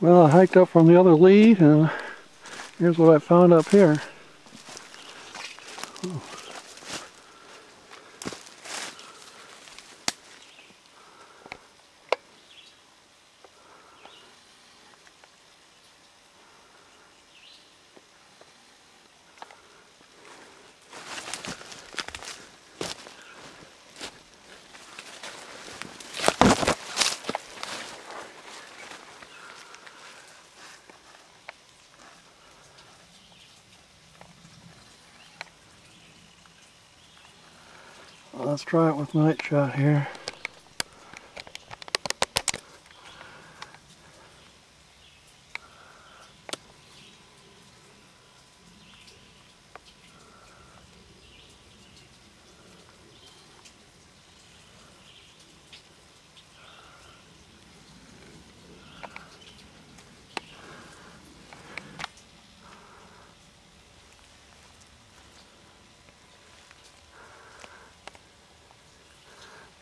Well, I hiked up from the other lead, and here's what I found up here. Oh. Let's try it with night shot here.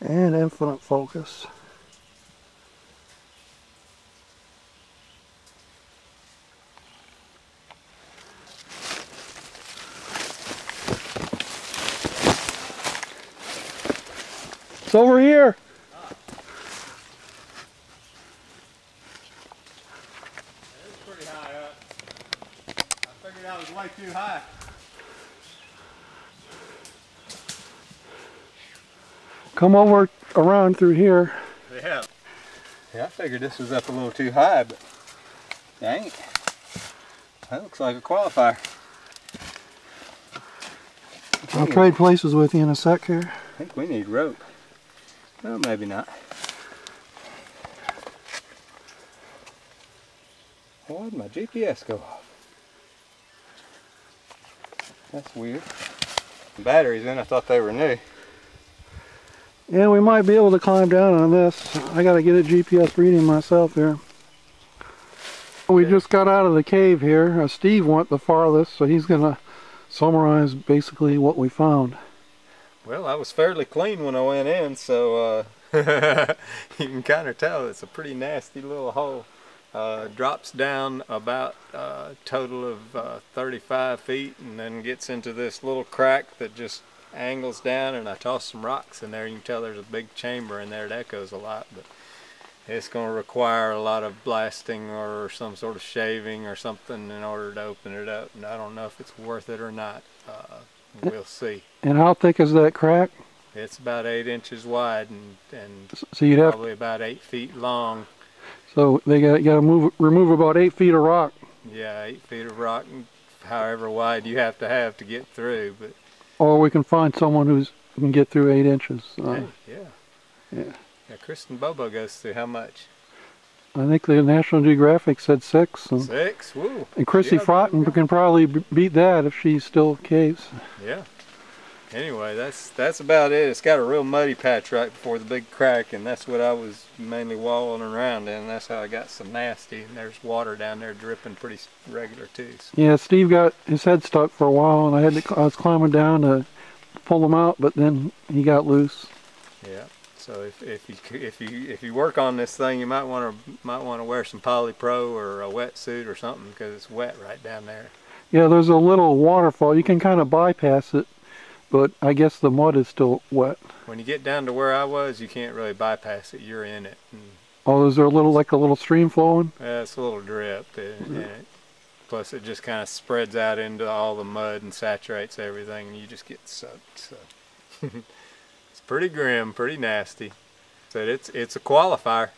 And infinite focus. It's over here. It's pretty high up. I figured I was way too high. Come over around through here. Yeah. Yeah, I figured this was up a little too high, but dang it. That looks like a qualifier. I'll trade places with you in a sec here. I think we need rope. Well, maybe not. Why did my GPS go off? That's weird. The batteries in, I thought they were new. Yeah, we might be able to climb down on this. I gotta get a GPS reading myself here. We just got out of the cave here. Steve went the farthest, so he's gonna summarize basically what we found. Well, I was fairly clean when I went in, so you can kind of tell it's a pretty nasty little hole. Drops down about a total of 35 feet and then gets into this little crack that just angles down, and I tossed some rocks in there. You can tell there's a big chamber in there. It echoes a lot, but it's going to require a lot of blasting or some sort of shaving or something in order to open it up, and I don't know if it's worth it or not. We'll see. And how thick is that crack? It's about 8 inches wide and so you'd probably about 8 feet long. So they got to remove about 8 feet of rock. Yeah, 8 feet of rock, however wide you have to get through. But or we can find someone who can get through 8 inches. Hey, yeah. Yeah. Yeah, Kristen Bobo goes through how much? I think the National Geographic said 6. And, 6? Woo. And Chrissy Froughton can probably beat that if she still caves. Yeah. Anyway, that's about it. It's got a real muddy patch right before the big crack, and that's what I was mainly walling around in. That's how I got so nasty. And there's water down there dripping pretty regular too. So. Yeah, Steve got his head stuck for a while, and I was climbing down to pull him out, but then he got loose. Yeah. So if you work on this thing, you might want to wear some polypro or a wetsuit or something, because it's wet right down there. Yeah, there's a little waterfall. You can kind of bypass it, but I guess the mud is still wet. When you get down to where I was, you can't really bypass it. You're in it. Oh, is there a little stream flowing? Yeah, it's a little drip, plus it just kind of spreads out into all the mud and saturates everything, and you just get soaked. So. Pretty grim, pretty nasty. But it's a qualifier.